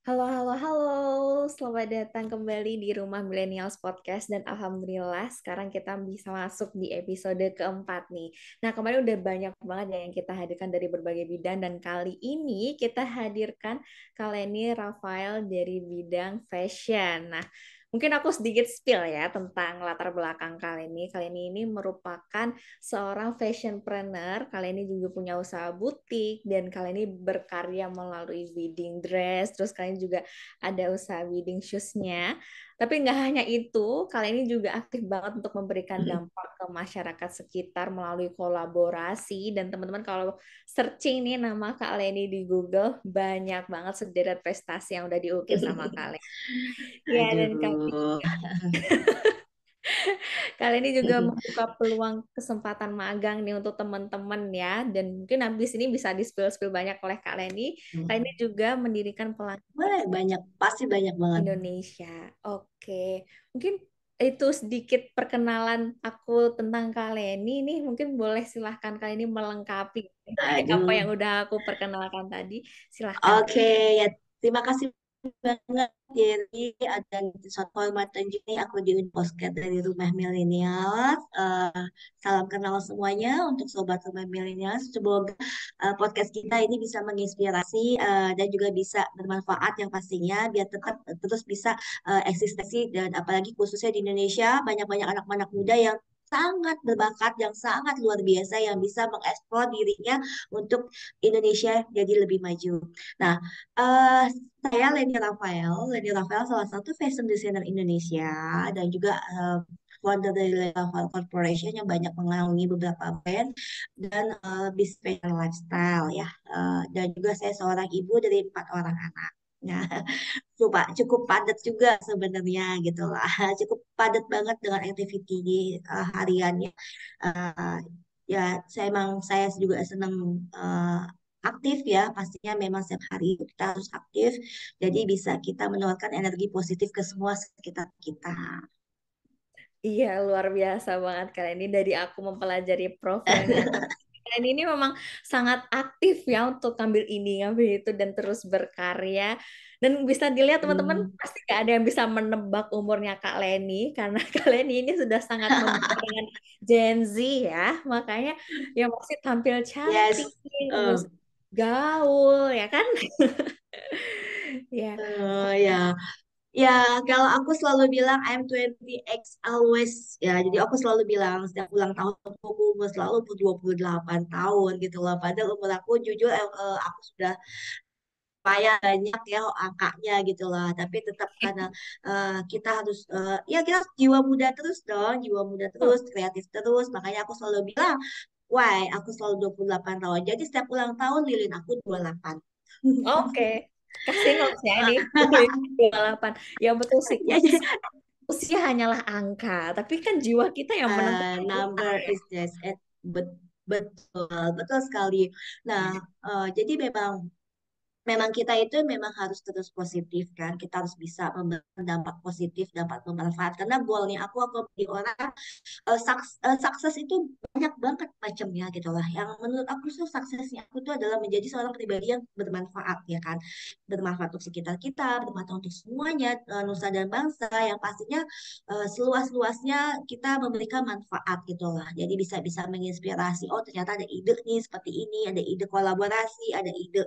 Halo, halo, halo. Selamat datang kembali di Rumah Millennials Podcast dan alhamdulillah sekarang kita bisa masuk di episode keempat nih. Nah, kemarin udah banyak banget ya yang kita hadirkan dari berbagai bidang dan kali ini kita hadirkan Kaleni Rafael dari bidang fashion. Nah, mungkin aku sedikit spill ya tentang latar belakang Kaleni. Kaleni ini merupakan seorang fashionpreneur. Kaleni juga punya usaha butik dan Kaleni berkarya melalui wedding dress. Terus kalian juga ada usaha wedding shoes-nya. Tapi nggak hanya itu, kalian ini juga aktif banget untuk memberikan dampak ke masyarakat sekitar melalui kolaborasi. Dan teman-teman kalau searching nih nama Kak Leni di Google, banyak banget sederet prestasi yang udah diukir sama Kak Leni. Ya, dan kali Aduh. kali ini juga membuka peluang kesempatan magang nih untuk teman-teman ya. Dan mungkin habis ini bisa di-spill-spill banyak oleh Kak Leni. Kak Leni juga mendirikan pelatihan Boleh banyak, pasti banyak banget. Indonesia. Oke, mungkin itu sedikit perkenalan aku tentang Kak Leni. Nih mungkin boleh silahkan Kak Leni melengkapi dari apa Aduh. yang udah aku perkenalkan tadi. Silahkan. Oke, ya terima kasih banget jadi ada suatu kehormatan juga nih aku diundang podcast dari Rumah Milenial. Salam kenal semuanya untuk sobat Rumah Milenial. Semoga podcast kita ini bisa menginspirasi dan juga bisa bermanfaat yang pastinya biar tetap terus bisa eksistensi dan apalagi khususnya di Indonesia banyak-banyak anak-anak muda yang sangat berbakat yang sangat luar biasa yang bisa mengeksplor dirinya untuk Indonesia jadi lebih maju. Nah, eh saya Leni Rafael salah satu fashion designer Indonesia dan juga founder dari Leni Rafael Corporation yang banyak mengaungi beberapa brand dan bisnis fashion lifestyle ya. Dan juga saya seorang ibu dari 4 orang anak. Nah, cukup padat juga sebenarnya gitu lah. Cukup padat banget dengan activity di hariannya. Eh, ya, saya juga senang aktif ya. Pastinya memang setiap hari kita harus aktif. Jadi bisa kita menularkan energi positif ke semua sekitar kita. Iya, luar biasa banget kalian ini dari aku mempelajari profilnya. Kalian ini memang sangat aktif ya untuk ngambil ini, ngambil itu dan terus berkarya. Dan bisa dilihat teman-teman Hmm. pasti gak ada yang bisa menebak umurnya Kak Leni karena Kak Leni ini sudah sangat membeda dengan Gen Z ya. Makanya ya masih tampil cantik, Yes. terus Eh, gaul ya kan? Ya. ya. Ya, kalau aku selalu bilang I'm 20X always ya. Jadi aku selalu bilang setiap ulang tahun aku umur selalu 28 tahun gitu loh. Padahal umur aku jujur aku sudah lumayan banyak ya angkanya gitu lah. Tapi tetap karena kita harus ya kita harus jiwa muda terus dong, jiwa muda terus, kreatif terus. Makanya aku selalu bilang, why aku selalu 28 tahun. Jadi setiap ulang tahun lilin aku 28. Oke, kasih notes ya ini 28. Ya betul sih. Ya, jadi, Usia hanyalah angka, tapi kan jiwa kita yang menentukan kita number ya. is just it. Betul, betul sekali. Nah, jadi memang memang kita itu memang harus terus positif kan. Kita harus bisa memberikan dampak positif, dapat bermanfaat. Karena goalnya aku menjadi orang sukses itu banyak banget macamnya gitu lah. Yang menurut aku tuh suksesnya aku tuh adalah menjadi seorang pribadi yang bermanfaat ya kan. Bermanfaat untuk sekitar kita, bermanfaat untuk semuanya, nusa dan bangsa yang pastinya seluas-luasnya kita memberikan manfaat gitu lah. Jadi bisa-bisa menginspirasi, oh ternyata ada ide nih seperti ini, ada ide kolaborasi, ada ide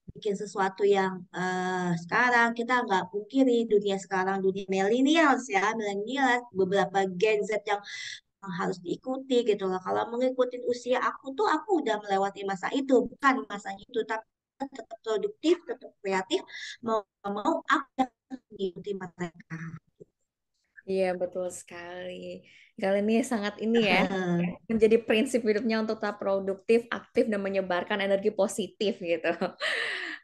bikin sesuatu yang sekarang kita nggak pungkiri dunia sekarang dunia milenial beberapa Gen Z yang harus diikuti gitu loh. Kalau mengikuti usia aku tuh aku udah melewati masa itu, bukan masanya itu, tapi tetap produktif, tetap kreatif, mau nggak mau aku yang mengikuti mereka. Iya, betul sekali. Kalian ini sangat ini ya, menjadi prinsip hidupnya untuk tetap produktif, aktif, dan menyebarkan energi positif gitu.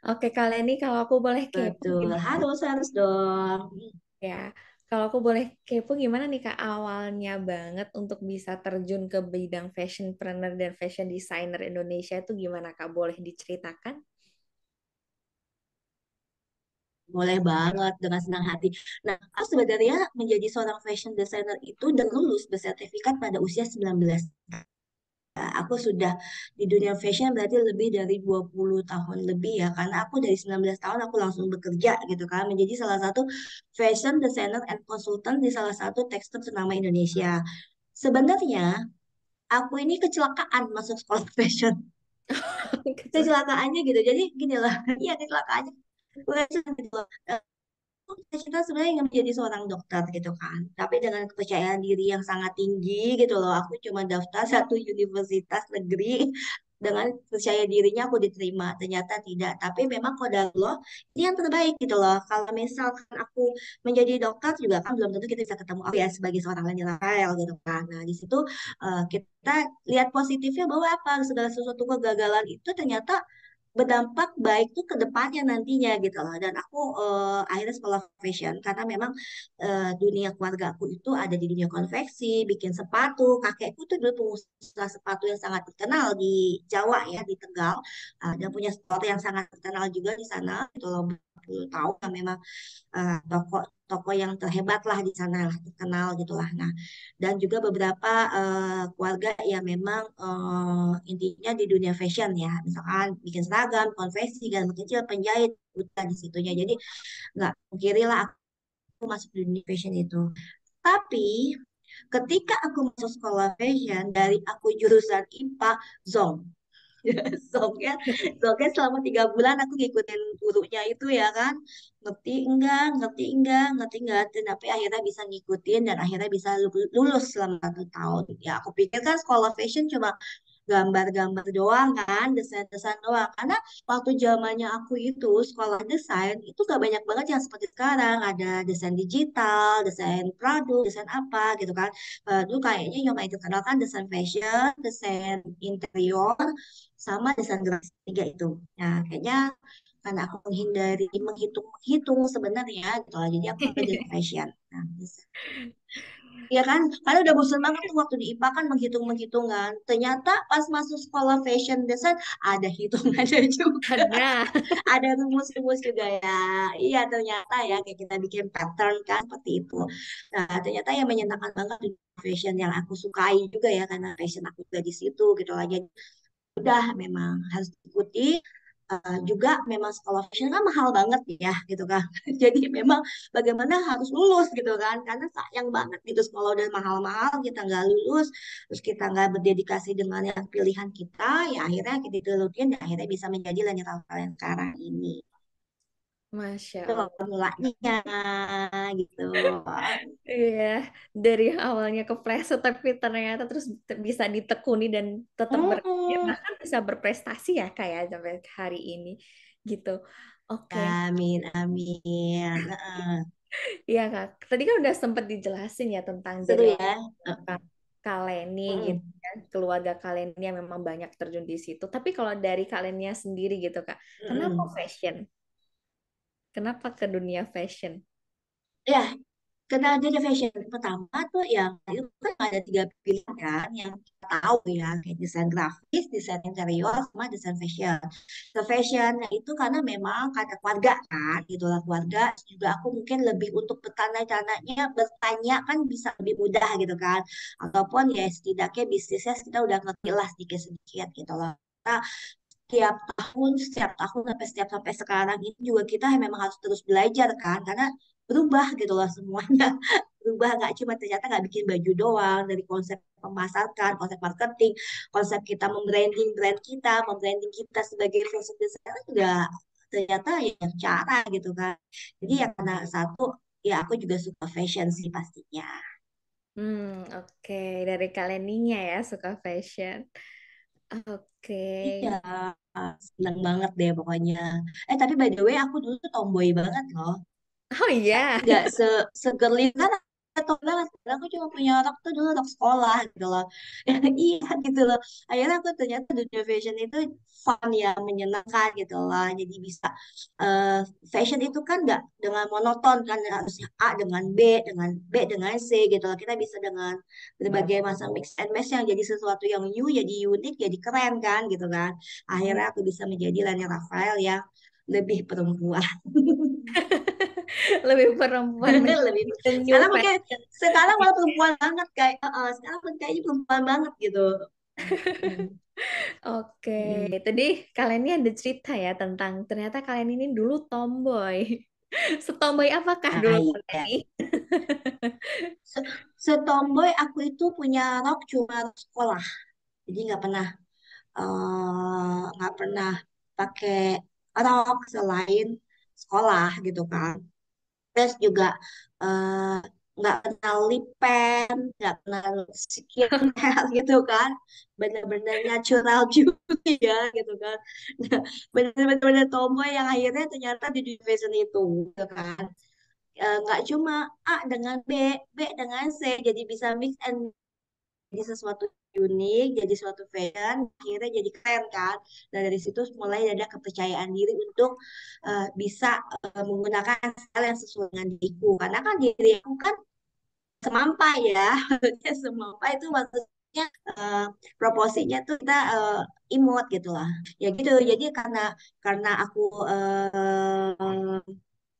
Oke, kalian ini kalau aku boleh kepo Betul, gimana harus harus dong. ya? Kalau aku boleh kepo gimana nih Kak awalnya banget untuk bisa terjun ke bidang fashionpreneur dan fashion designer Indonesia itu gimana Kak? Boleh diceritakan? Boleh banget dengan senang hati. Nah, aku sebenarnya menjadi seorang fashion designer itu dan lulus bersertifikat pada usia 19. Aku sudah di dunia fashion berarti lebih dari 20 tahun lebih ya, karena aku dari 19 tahun aku langsung bekerja gitu kan, menjadi salah satu fashion designer and consultant di salah satu tekstil ternama Indonesia. Sebenarnya aku ini kecelakaan masuk sekolah fashion. Kecil. Kecelakaannya gitu. Jadi gini loh, iya kecelakaannya. Bukan gitu loh. Cita sebenarnya ingin menjadi seorang dokter gitu kan. Tapi dengan kepercayaan diri yang sangat tinggi gitu loh. Aku cuma daftar satu universitas negeri dengan percaya dirinya aku diterima. Ternyata tidak. Tapi memang kodar Allah ini yang terbaik gitu loh. Kalau misalkan aku menjadi dokter juga kan belum tentu kita bisa ketemu aku ya sebagai seorang Lani Rafael gitu kan. Nah di situ kita lihat positifnya bahwa apa segala sesuatu kegagalan itu ternyata berdampak baik tuh ke depannya nantinya gitu loh. Dan aku akhirnya sekolah fashion karena memang dunia keluarga aku itu ada di dunia konveksi, bikin sepatu. Kakekku tuh dulu pengusaha sepatu yang sangat terkenal di Jawa ya, di Tegal. Dan punya store yang sangat terkenal juga di sana gitu loh. 40 tahun memang toko toko yang terhebat lah di sana lah, terkenal gitulah. Nah, dan juga beberapa keluarga yang memang intinya di dunia fashion ya, misalkan bikin seragam, konveksi, dan kecil penjahit udah di situnya. Jadi nggak mungkiri lah aku masuk di dunia fashion itu. Tapi ketika aku masuk sekolah fashion dari aku jurusan IPA, zonk. Songnya, songnya selama 3 bulan aku ngikutin gurunya itu ya kan, ngerti enggak, dan tapi akhirnya bisa ngikutin dan akhirnya bisa lulus selama 1 tahun. Ya aku pikir kan sekolah fashion cuma gambar-gambar doang kan, desain-desain doang. Karena waktu zamannya aku itu sekolah desain itu gak banyak banget yang seperti sekarang. Ada desain digital, desain produk, desain apa gitu kan. Dulu kayaknya yang paling terkenal kan desain fashion, desain interior, sama desain grafis tiga itu. Nah kayaknya karena aku menghindari menghitung sebenarnya gitu lah. Jadi aku ambil desain fashion. Nah, iya kan? Karena udah bosan banget tuh waktu di IPA kan menghitung-menghitung kan. Ternyata pas masuk sekolah fashion design ada hitungannya juga. Ada. Ada rumus-rumus juga ya. Iya ternyata ya kayak kita bikin pattern kan seperti itu. Nah ternyata yang menyenangkan banget di fashion yang aku sukai juga ya karena fashion aku juga di situ gitu lah. Jadi udah memang harus diikuti. Juga memang sekolah fashion kan mahal banget ya gitu kan. Jadi memang bagaimana harus lulus gitu kan. Karena sayang banget gitu sekolah udah mahal-mahal kita nggak lulus. Terus kita nggak berdedikasi dengan yang pilihan kita. Ya akhirnya kita diturutin dan akhirnya bisa menjadi lanjut yang sekarang ini. Masya Itu Allah. mulanya gitu. Iya, dari yang awalnya kepleset tapi ternyata terus bisa ditekuni dan tetap bekerja Mm-mm. bahkan bisa berprestasi ya kayak sampai hari ini gitu. Oke, Amin, amin. Heeh. iya Kak. Tadi kan udah sempat dijelasin ya tentang dari Seru ya. Kak Kaleni gitu Mm-mm. kan, keluarga Kaleni yang memang banyak terjun di situ. Tapi kalau dari Kalenia sendiri gitu Kak, kenapa Mm-mm. fashion? Kenapa ke dunia fashion? Ya, karena dia fashion pertama tuh yang itu kan ada 3 pilihan kan yang kita tahu ya kayak desain grafis, desain interior, sama desain fashion. Ke fashion nah itu karena memang kata keluarga kan, gitulah keluarga. Juga aku mungkin lebih untuk bertanya kan bisa lebih mudah gitu kan. Ataupun ya setidaknya bisnisnya kita udah ngerti lah sedikit-sedikit gitu loh. Nah, setiap tahun sampai sekarang ini juga kita memang harus terus belajar kan karena berubah gitu loh semuanya berubah nggak cuma ternyata nggak bikin baju doang dari konsep pemasaran konsep marketing konsep kita membranding membranding kita sebagai fashion designer juga ternyata ya cara gitu kan jadi ya karena satu ya aku juga suka fashion sih pastinya. Oke. Dari Kaleninya ya suka fashion. Oke. Iya, seneng banget deh pokoknya. Tapi by the way aku dulu tuh tomboy banget loh. Oh iya. Nggak segerli kan atau banget karena aku cuma punya rok tuh dulu rok sekolah gitu loh. Iya gitu loh, akhirnya aku ternyata dunia fashion itu fun ya menyenangkan gitu loh, jadi bisa eh, fashion itu kan nggak dengan monoton kan harusnya A dengan B dengan C gitu loh, kita bisa dengan berbagai macam mix and match yang jadi sesuatu yang new jadi unik jadi keren kan gitu kan, akhirnya aku bisa menjadi Lani Rafael yang lebih perempuan. Lebih perempuan Lebih menjadi the new sekarang mungkin fashion. sekarang malah perempuan banget kayak sekarang pun kayaknya perempuan banget gitu. Mm, Oke, mm. tadi kalian ini ada cerita ya tentang ternyata kalian ini dulu tomboy. Setomboy apakah dulu Nah, kalian iya. ini? Se- Setomboy aku itu punya rok cuma rok sekolah. Jadi nggak pernah pakai rok selain sekolah gitu kan. Terus juga eh, nggak kenal lip pen, nggak kenal skincare gitu kan. Bener-bener natural beauty ya gitu kan. Bener-bener tomboy yang akhirnya ternyata di dunia fashion itu gitu kan. Nggak cuma A dengan B, B dengan C, jadi bisa mix and jadi sesuatu unik, jadi suatu fashion, akhirnya jadi keren kan. Dan dari situ mulai ada kepercayaan diri untuk bisa menggunakan style yang sesuai dengan diriku. Karena kan diri aku kan semampai ya, maksudnya semampai itu maksudnya eh, proporsinya tuh kita imut gitu lah. Ya gitu, jadi karena aku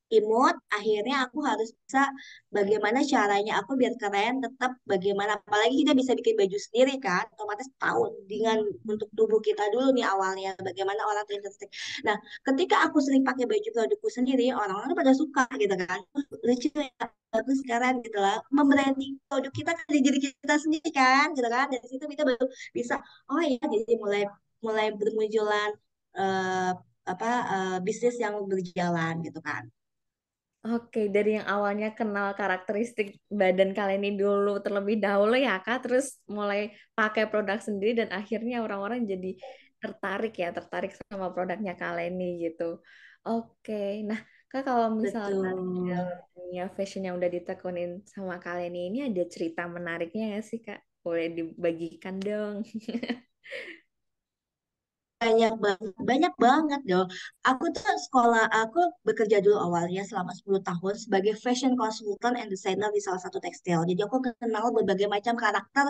imut, akhirnya aku harus bisa bagaimana caranya aku biar keren, tetap bagaimana, apalagi kita bisa bikin baju sendiri kan, otomatis tahu dengan untuk tubuh kita dulu nih awalnya, bagaimana orang tertarik. Nah, ketika aku sering pakai baju produkku sendiri, orang-orang tuh pada suka gitu kan, lucu ya, bagus sekarang gitu lah, membranding produk kita kan dari diri kita sendiri kan, gitu kan, dari situ kita baru bisa, oh iya, jadi mulai mulai bermunculan eh, bisnis yang berjalan gitu kan. Oke, dari yang awalnya kenal karakteristik badan kalian ini dulu terlebih dahulu ya Kak, terus mulai pakai produk sendiri dan akhirnya orang-orang jadi tertarik sama produknya kalian ini gitu. Oke, nah Kak kalau misalkan di Betul. dalam dunia fashion yang udah ditekunin sama kalian ini ada cerita menariknya nggak sih Kak? Boleh dibagikan dong. Banyak banget dong. Aku tuh sekolah, aku bekerja dulu awalnya selama 10 tahun sebagai fashion consultant and designer di salah satu tekstil. Jadi aku kenal berbagai macam karakter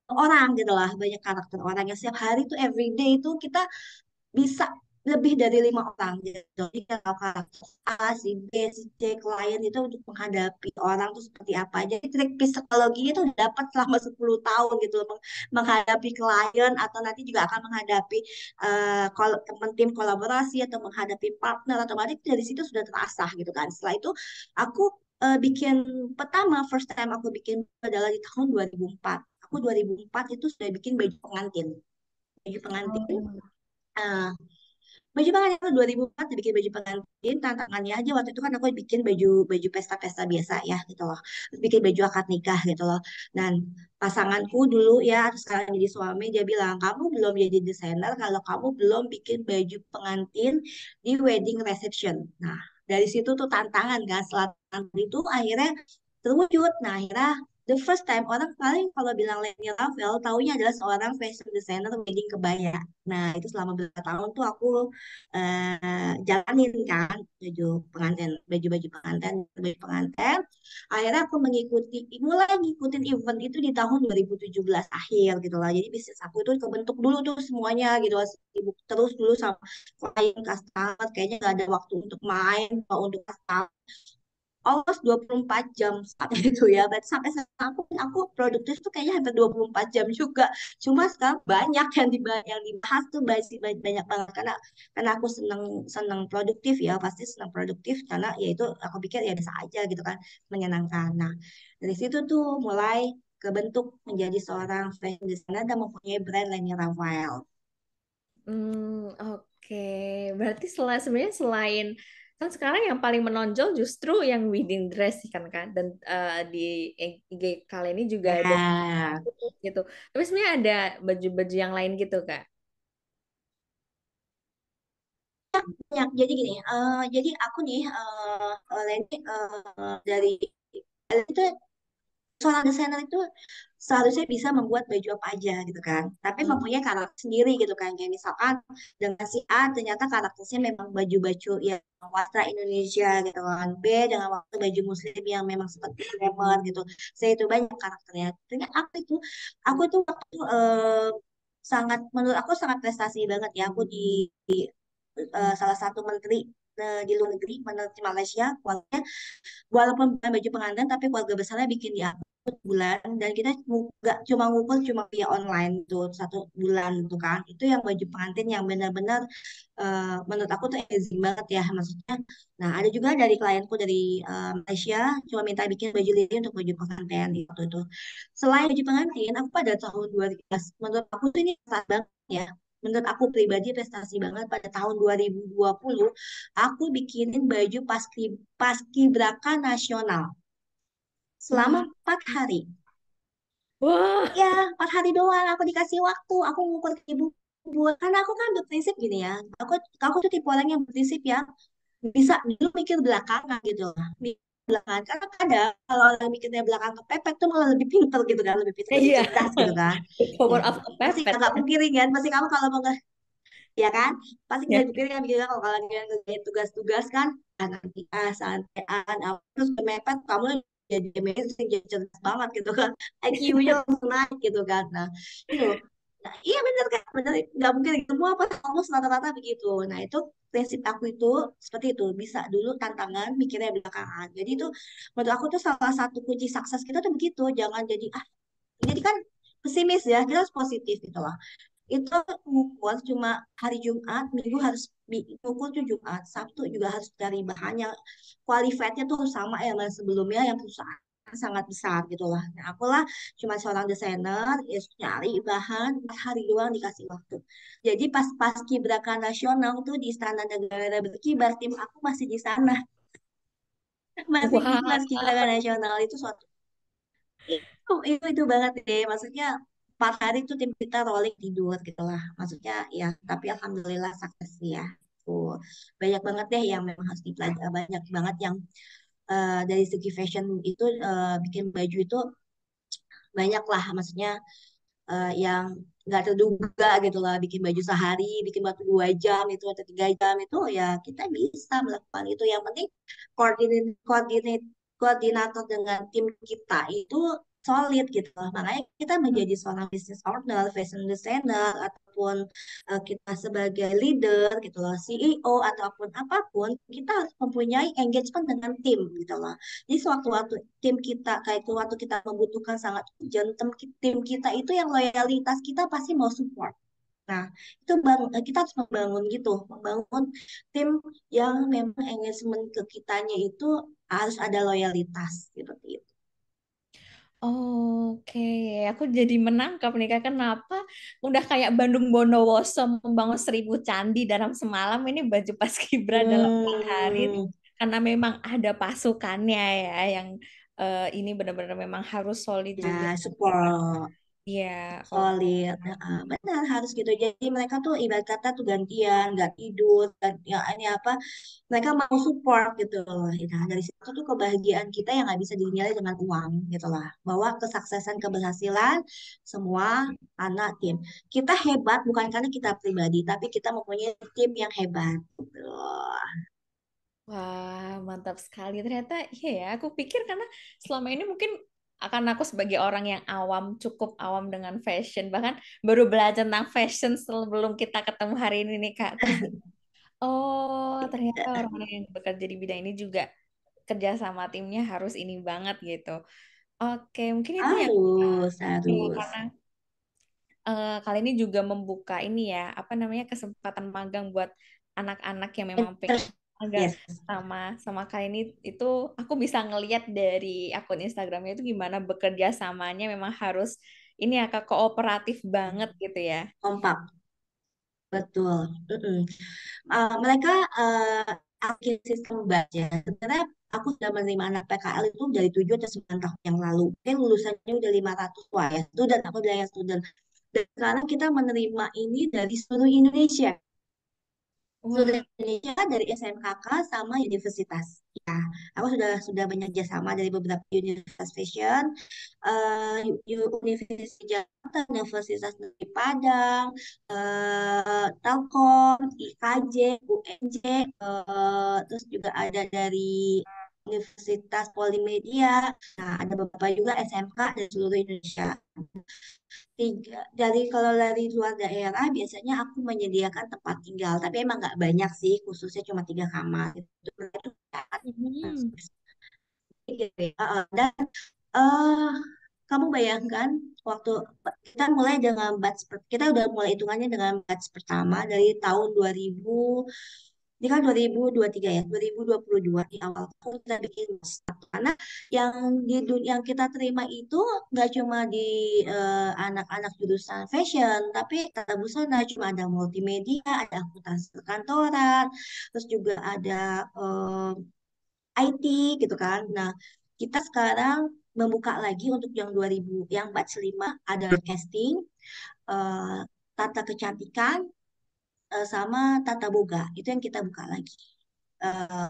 orang gitu lah. Banyak karakter orang yang setiap hari tuh everyday itu kita bisa lebih dari 5 orang gitu. Jadi kalau karakter A, si B, si C, klien itu untuk menghadapi orang tuh seperti apa. Jadi trik psikologinya itu dapat selama 10 tahun gitu loh. Menghadapi klien atau nanti juga akan menghadapi teman tim kolaborasi atau menghadapi partner otomatis dari situ sudah terasah gitu kan. Setelah itu aku bikin first time aku bikin adalah di tahun 2004. Aku 2004 itu sudah bikin baju pengantin. Baju pengantin Oh. eh, baju pengantin itu 2004 dibikin baju pengantin, tantangannya aja waktu itu kan aku bikin baju baju pesta-pesta biasa ya gitu loh. Terus bikin baju akad nikah gitu loh. Dan pasanganku dulu ya sekarang jadi suami dia bilang kamu belum jadi desainer kalau kamu belum bikin baju pengantin di wedding reception. Nah, dari situ tuh tantangan kan. Setelah tantangan itu akhirnya terwujud. Nah, akhirnya the first time orang paling kalau bilang Lenny Ravel taunya adalah seorang fashion designer wedding kebaya. Nah, itu selama beberapa tahun tuh aku jalanin kan baju-baju pengantin, baju pengantin. Akhirnya aku mulai ngikutin event itu di tahun 2017 akhir gitu lah. Jadi bisnis aku itu kebentuk dulu tuh semuanya gitu lah. Sibuk terus dulu sama klien customer, kayaknya gak ada waktu untuk main, atau untuk customer almost 24 jam saat itu ya. Berarti sampai sekarang aku produktif tuh kayaknya hampir 24 jam juga. Cuma sekarang banyak yang dibahas tuh banyak banget karena aku senang senang produktif ya, pasti senang produktif karena ya itu aku pikir ya bisa aja gitu kan, menyenangkan. Nah, dari situ tuh mulai kebentuk menjadi seorang fashion designer dan mempunyai brand Lenny Rafael. Oke. Berarti sebenarnya selain kan sekarang yang paling menonjol justru yang wedding dress sih kan kan dan di IG kalian ini juga ada Ya, gitu. Tapi sebenarnya ada baju-baju yang lain gitu Kak. banyak. Jadi gini, jadi aku nih, Lenny dari itu seorang desainer itu seharusnya bisa membuat baju apa aja gitu kan. Tapi mempunyai karakter sendiri gitu kan. Kayak misalkan dengan si A ternyata karakternya memang baju-baju yang warna Indonesia gitu kan. B dengan waktu baju muslim yang memang seperti glamour gitu. Saya itu banyak karakternya. Ternyata aku itu waktu itu, menurut aku sangat prestasi banget ya. Aku di salah satu menteri. di luar negeri, menetap di Malaysia, keluarganya walaupun bukan baju pengantin tapi keluarga besarnya bikin di aku bulan, dan kita nggak cuma ngumpul cuma via online tuh 1 bulan gitu kan. Itu yang baju pengantin yang benar-benar menurut aku tuh amazing banget ya, maksudnya. Nah, ada juga dari klienku dari Malaysia cuma minta bikin baju lili untuk baju pengantin gitu tuh. Selain baju pengantin, aku pada tahun 2013, menurut aku tuh ini ketat banget ya. Menurut aku pribadi prestasi banget pada tahun 2020, aku bikinin baju paskibraka nasional selama Wah, 4 hari. wah, Ya, 4 hari doang aku dikasih waktu. Aku ngukur ke ibu buat, karena aku kan berprinsip gini ya. Aku tuh tipe orang yang berprinsip ya, bisa dulu mikir belakangan gitu lah. Mikir belakangan. Karena kadang kalau orang mikirnya belakang kepepet tuh malah lebih pinter gitu kan, lebih pinter, lebih iya, cerdas gitu kan. the Ya, power of pasti kepepet. agak mungkin kan, pasti kamu kalau mau ya kan, pasti Ya, nggak dipikir kan, mikirnya kalau kalian ngerjain tugas-tugas kan, nanti santean apa terus mepet, kamu jadi amazing, jadi cerdas banget gitu kan, IQ-nya langsung naik gitu kan. Nah itu, nah, iya bener kan, bener, nggak mungkin semua apa kamu rata-rata begitu. Nah itu prinsip aku itu seperti itu, bisa dulu tantangan mikirnya belakangan. Jadi itu menurut aku tuh salah satu kunci sukses kita tuh begitu, jangan jadi jadi kan pesimis ya, kita harus positif gitu loh. Itu ngukur cuma hari Jumat, Minggu harus ngukur tuh Jumat, Sabtu juga harus cari bahannya. Qualified-nya tuh sama ya sama sebelumnya yang perusahaan sangat besar gitu lah. Nah, aku lah cuma seorang desainer, ya nyari bahan 4 hari doang dikasih waktu. Jadi pas Paskibraka nasional tuh di Istana Negara berkibar, tim aku masih di sana, masih di wah, Paskibraka nasional. Itu suatu itu banget deh, maksudnya 4 hari tuh tim kita rolling tidur gitu lah, maksudnya ya. Tapi alhamdulillah sukses sih ya. Tuh banyak banget deh yang memang harus dipelajari, banyak banget yang dari segi fashion itu, bikin baju itu banyak lah, maksudnya yang nggak terduga gitu lah, bikin baju sehari, bikin baju 2 jam itu atau 3 jam itu ya kita bisa melakukan itu. Yang penting koordinat koordinator dengan tim kita itu solid gitu loh. Makanya kita menjadi seorang business owner, fashion designer, ataupun kita sebagai leader gitu loh, CEO ataupun apapun, kita harus mempunyai engagement dengan tim gitu loh. Jadi sewaktu-waktu tim kita, kayak itu waktu kita membutuhkan sangat urgent, tim kita itu yang loyalitas kita pasti mau support. Nah, itu kita harus membangun gitu, membangun tim yang memang engagement ke kitanya itu harus ada loyalitas seperti itu. oke, aku jadi menangkap nih Kak, kenapa udah kayak Bandung Bondowoso membangun 1.000 candi dalam semalam, ini baju Paskibra dalam 4 hari Hmm, karena memang ada pasukannya ya yang ini benar-benar memang harus solid juga. ya support. Iya, oke. Solid, benar harus gitu. Jadi mereka tuh ibarat kata tuh gantian, nggak tidur, dan ya ini apa, mereka mau support gitu loh. Nah, dari situ tuh kebahagiaan kita yang nggak bisa dinilai dengan uang gitu lah. Bahwa kesuksesan, keberhasilan semua anak tim. Kita hebat bukan karena kita pribadi, tapi kita mempunyai tim yang hebat. Gitu. Wah, mantap sekali. Ternyata iya ya, aku pikir karena selama ini mungkin akan aku sebagai orang yang awam, cukup awam dengan fashion, bahkan baru belajar tentang fashion sebelum kita ketemu hari ini nih Kak. Terus, oh ternyata orang yang bekerja di bidang ini juga kerja sama timnya harus ini banget gitu. Oke, mungkin itu yang Harus, ya, harus. karena kali ini juga membuka ini ya, apa namanya kesempatan magang buat anak-anak yang memang pengen magang Yes, sama sama kali ini itu aku bisa ngeliat dari akun Instagramnya itu gimana bekerja samanya memang harus ini ya Kak, kooperatif banget gitu ya. kompak, betul. Mm-mm. Mereka akhir sistem batch ya. Sebenarnya aku sudah menerima anak PKL itu dari 7 atau 9 tahun yang lalu. Mungkin lulusannya udah 500 wah ya. Student, aku bilang ya student. Dan sekarang kita menerima ini dari seluruh Indonesia. Seluruh Wah, Indonesia dari SMKK sama universitas. Ya, aku sudah banyak kerjasama dari beberapa universitas fashion, Universitas Jakarta, Universitas Negeri Padang, Telkom, IKJ, UNJ, terus juga ada dari Universitas Polimedia. Nah, ada beberapa juga SMK dari seluruh Indonesia. Kalau dari luar daerah biasanya aku menyediakan tempat tinggal, tapi emang nggak banyak sih, khususnya cuma 3 kamar. Itu Hmm. gitu ya. Dan eh kamu bayangkan waktu kita mulai dengan kita udah mulai hitungannya dengan batch pertama dari tahun 2000. Ini kan 2023 ya, 2022 di awal tahun kita bikin satu. Karena yang yang kita terima itu nggak cuma di anak-anak jurusan fashion, tapi tata busana cuma ada multimedia, ada akuntansi kantoran, terus juga ada IT gitu kan. Nah, kita sekarang membuka lagi untuk yang 2000, yang batch 5 ada casting, eh, tata kecantikan, sama tata boga. Itu yang kita buka lagi. Eh,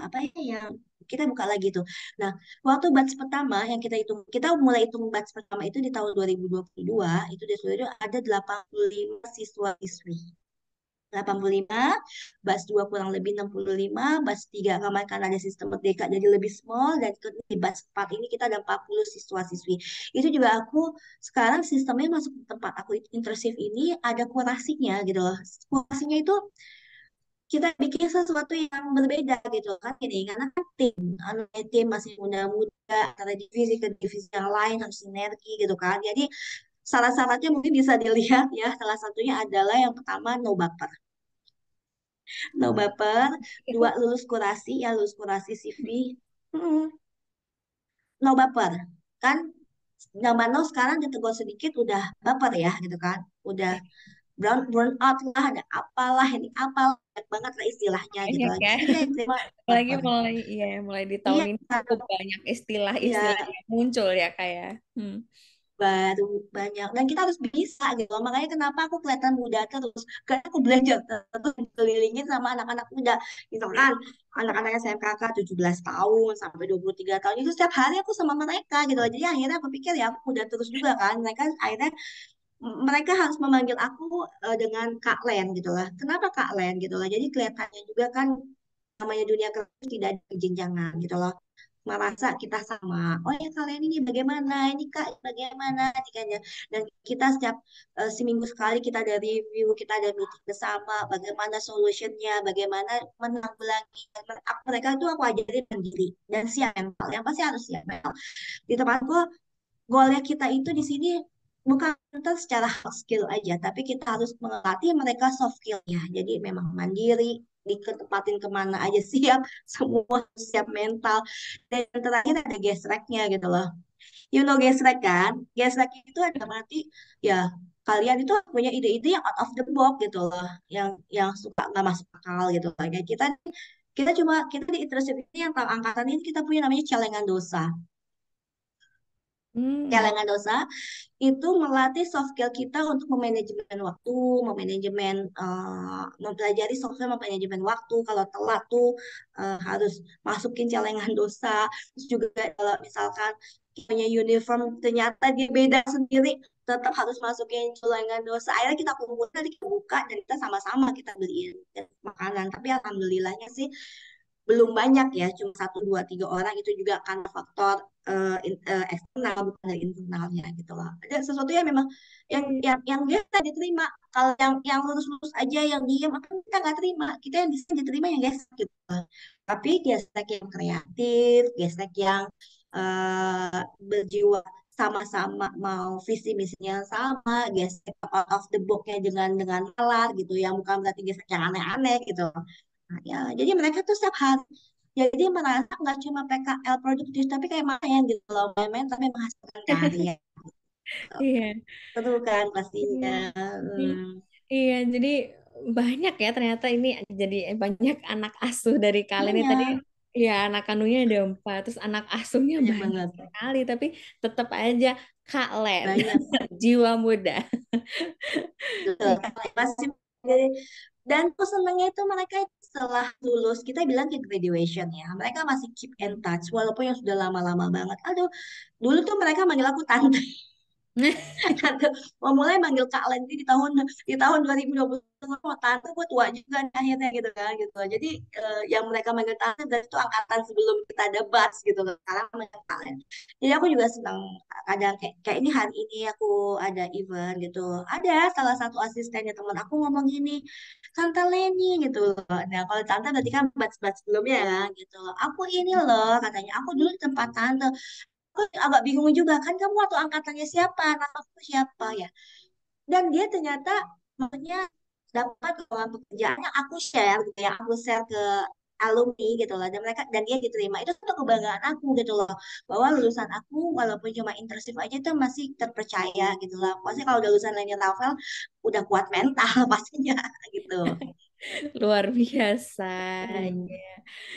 apa ya yang kita buka lagi tuh. Nah, waktu batch pertama yang kita mulai hitung batch pertama itu di tahun 2022, itu di seluruh ada 85 siswa-siswi. 85, batch 2 kurang lebih 65, batch 3 ramai karena ada sistem merdeka jadi lebih small, dan di batch 4 ini kita ada 40 siswa-siswi. Itu juga aku sekarang sistemnya masuk ke tempat aku internship ini ada kurasinya gitu loh. Kurasinya itu kita bikin sesuatu yang berbeda gitu kan ini karena kan tim masih muda-muda antara divisi ke divisi yang lain harus sinergi gitu kan. Jadi syarat-syaratnya mungkin bisa dilihat ya, salah satunya adalah yang pertama no baper. No baper, Itu 2 lulus kurasi ya, lulus kurasi CV. Hmm, no baper. Kan zaman now sekarang ditegur sedikit udah baper ya gitu kan. Udah ya, burn out lah, ada apalah ini apalah banyak banget lah istilahnya gitu banyak lah. ya. Jadi kita yang terima Apalagi baper. mulai iya mulai di tahun Iya, ini cukup banyak istilah-istilah iya, yang muncul ya kayak. baru banyak dan kita harus bisa gitu loh. Makanya kenapa aku kelihatan muda terus, karena aku belajar terus dikelilingin sama anak-anak muda. Misalkan anak-anak SMKK 17 tahun sampai 23 tahun itu setiap hari aku sama mereka gitu loh. Jadi akhirnya aku pikir ya aku muda terus juga kan. Mereka akhirnya mereka harus memanggil aku dengan Kak Len gitu lah. Kenapa Kak Len gitu lah. Jadi kelihatannya juga kan namanya dunia kerja tidak ada kejenjangan gitu loh, merasa kita sama. Oh ya kalian ini bagaimana? Ini Kak bagaimana? Ini kan ya. Dan kita setiap seminggu sekali kita ada review, kita ada meeting bersama, bagaimana solutionnya, bagaimana menanggulangi. Mereka itu aku ajarin mandiri dan siap mental. Yang pasti harus siap mental. Di tempatku goalnya kita itu di sini bukan tentang secara hard skill aja, tapi kita harus melatih mereka soft skillnya. Jadi memang mandiri, diketempatin kemana aja siap, semua siap mental. Dan yang terakhir ada gesreknya gitu loh. You know gesrek kan? Gesrek itu ada berarti ya kalian itu punya ide-ide yang out of the box gitu loh, yang suka nggak masuk akal gitu loh. Ya kita di internship ini yang tahu angkatan ini kita punya namanya celengan dosa. Hmm. Celengan dosa itu melatih soft skill kita untuk memanajemen waktu, memanajemen mempelajari software memanajemen waktu. Kalau telat tuh harus masukin celengan dosa. Terus juga kalau misalkan punya uniform ternyata dia beda sendiri, tetap harus masukin celengan dosa. Akhirnya kita kumpulkan, nanti kita buka dan kita sama-sama kita beliin makanan. Tapi alhamdulillahnya sih belum banyak ya, cuma 1, 2, 3 orang, itu juga karena faktor eksternal bukan dari internalnya gitu loh. Ada sesuatu yang memang yang dia bisa diterima. Kalau yang lulus-lulus aja yang diam apa kita nggak terima. Kita yang bisa diterima yang gesek gitu. Tapi gesek yang kreatif, gesek yang berjiwa sama-sama mau visi misinya sama, gesek out of the box-nya dengan nalar gitu, yang bukan berarti gesek yang aneh-aneh gitu. Nah, ya, jadi mereka tuh setiap hari jadi merasa nggak cuma PKL produktif tapi kayak main gitu loh, main-main tapi menghasilkan karya. Iya. Betul kan Iya. pastinya. Hmm. Hmm, Iya, jadi banyak ya ternyata ini jadi banyak anak asuh dari kalian ini tadi banyak, ya anak kandungnya ada 4, terus anak asuhnya banyak banyak banget, sekali, tapi tetap aja Kak Len, banyak. jiwa muda. Betul. Pasti dan aku senangnya itu mereka setelah lulus kita bilang ke graduation ya, mereka masih keep in touch walaupun yang sudah lama-lama banget. Aduh, dulu tuh mereka manggil aku tante. Tante mau mulai manggil Kak Lenti di tahun 2020, oh tante gue tua juga nih akhirnya gitu kan gitu. Jadi yang mereka manggil tante dari itu angkatan sebelum kita debat gitu loh. Sekarang manggil Kak Lenti. Jadi aku juga senang kadang kayak ini hari ini aku ada event gitu. Ada salah satu asistennya teman aku ngomong gini, Tante Leni gitu loh. Nah kalau tante berarti kan batch-batch sebelumnya ya gitu. Aku ini loh katanya, aku dulu di tempat tante. Aku agak bingung juga kan kamu waktu angkatannya siapa, namaku siapa ya. Dan dia ternyata maksudnya dapat lowongan pekerjaan yang aku share gitu ya, aku share ke alumni gitu loh, dan mereka dan dia diterima. Itu satu kebanggaan aku gitu loh, bahwa lulusan aku walaupun cuma internship aja itu masih terpercaya gitu lah. Pasti kalau udah lulusan lainnya novel udah kuat mental pastinya gitu. Luar biasa. Hmm, Ya.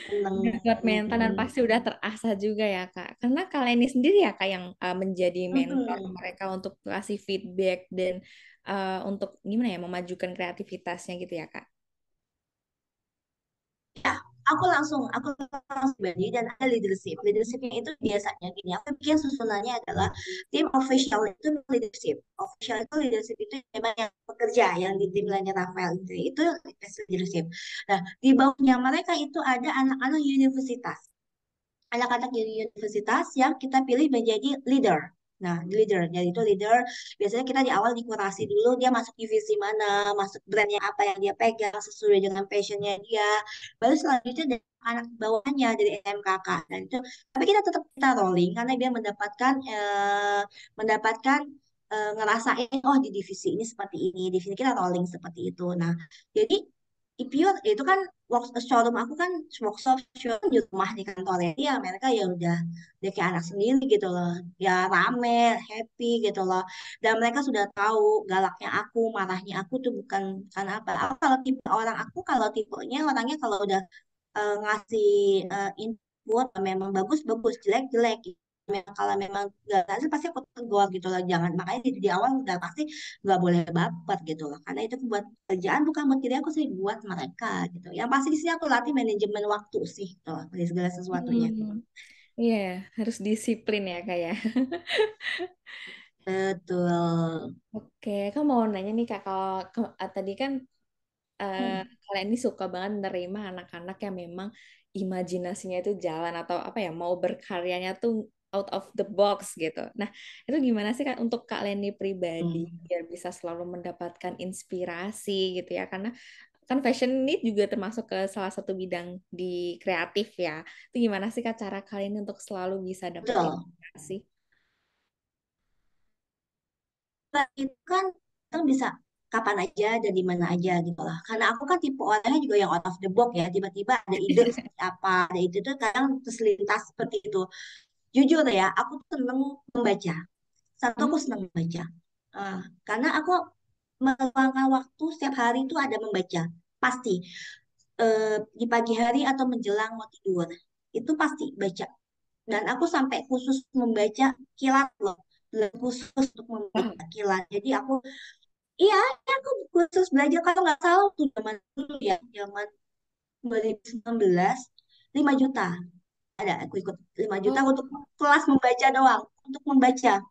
seneng. Udah kuat mental dan Hmm, pasti udah terasah juga ya Kak. Karena kalian ini sendiri ya Kak yang menjadi mentor hmm. mereka untuk kasih feedback dan untuk gimana ya memajukan kreativitasnya gitu ya Kak. Ya, aku langsung bagi dan ada leadership. Leadershipnya itu biasanya gini, aku bikin susunannya adalah tim official itu leadership. Official itu leadership itu memang yang pekerja yang di tim lainnya Rafael itu leadership. Nah, di bawahnya mereka itu ada anak-anak universitas, anak-anak universitas yang kita pilih menjadi leader. Nah, leader, jadi itu leader. Biasanya kita di awal dikurasi dulu, dia masuk divisi mana, masuk brand yang apa yang dia pegang, sesuai dengan passionnya dia. Baru selanjutnya dari anak bawahnya, dari SMKK. Dan itu, tapi kita rolling, karena dia mendapatkan ngerasain, oh di divisi ini seperti ini, divisi kita rolling seperti itu. Nah, jadi Ipiur itu kan showroom aku kan workshop showroom di rumah di kantornya dia mereka ya udah dia kayak anak sendiri gitu loh, ya rame happy gitu loh, dan mereka sudah tahu galaknya aku marahnya aku tuh bukan karena apa, aku kalau tipe orang aku kalau tipenya orangnya kalau udah ngasih input memang bagus bagus jelek jelek gitu. Memang kalau memang gak berhasil pasti aku tegur gitu loh, jangan makanya di awal udah pasti nggak boleh baper gitu loh, karena itu buat kerjaan bukan buat diri aku sih, buat mereka gitu. Yang pasti di sini aku latih manajemen waktu sih gitu loh, dari segala sesuatunya. Hmm, iya, harus disiplin ya Kak ya. Betul. Oke, aku mau nanya nih Kak, kalau tadi kan eh, Hmm, kalian ini suka banget nerima anak-anak yang memang imajinasinya itu jalan atau apa ya, mau berkaryanya tuh out of the box gitu. Nah, itu gimana sih Kak untuk Kak Leni pribadi hmm. biar bisa selalu mendapatkan inspirasi gitu ya? Karena kan fashion ini juga termasuk ke salah satu bidang di kreatif ya. Itu gimana sih Kak cara kalian untuk selalu bisa dapat Betul. inspirasi? Nah, itu kan bisa kapan aja dan di mana aja gitu lah. Karena aku kan tipe orangnya juga yang out of the box ya. Tiba-tiba ada ide seperti apa, ada ide tuh kadang terlintas seperti itu. Jujur ya, aku tuh seneng membaca. Satu aku seneng Hmm. membaca. Ah, karena aku meluangkan waktu setiap hari itu ada membaca. Pasti. Di pagi hari atau menjelang mau tidur. Itu pasti baca. Dan aku sampai khusus membaca kilat loh. Khusus untuk Wow. membaca kilat. Jadi iya, aku khusus belajar kalau nggak salah tuh zaman dulu ya, zaman 2019, 5 juta. Ada aku ikut 5 juta untuk Oh. kelas membaca doang, untuk membaca.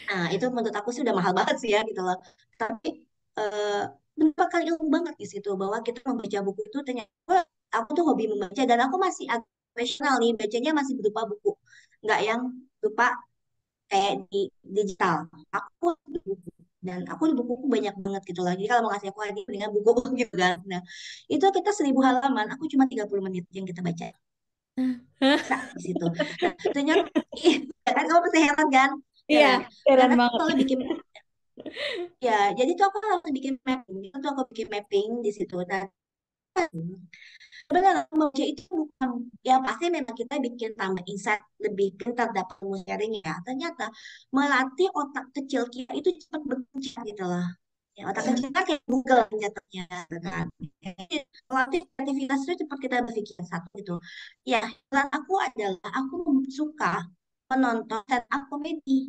Nah, itu menurut aku sih udah mahal banget sih ya gitu loh. Tapi eh mendapatkan ilmu banget di situ bahwa kita membaca buku itu ternyata aku tuh hobi membaca dan aku masih agak profesional nih, bacanya masih berupa buku. Nggak yang berupa kayak di digital. Aku di buku dan aku di buku banyak banget gitu lagi. Kalau mau ngasih aku hadiah dengan buku gitu kan. Nah, itu kita 1.000 halaman, aku cuma 30 menit yang kita baca. Bisa di situ. Nah, ternyata ya kan kamu pasti heran kan? Ya Iya, kan? Dan keren aku banget. kalau bikin ya, jadi tuh aku langsung bikin mapping. Itu tuh aku bikin mapping di situ. Dan sebenarnya membaca itu bukan ya pasti memang kita bikin tambah insight lebih pintar dapat ilmu sharing ya. Ternyata melatih otak kecil kita itu cepat bekerja gitu loh. Ya, otak kecil kan kayak Google jatuhnya kan. Jadi, melatih kreativitas itu cepat kita berpikir satu itu. Ya, dan aku adalah aku suka menonton stand up comedy.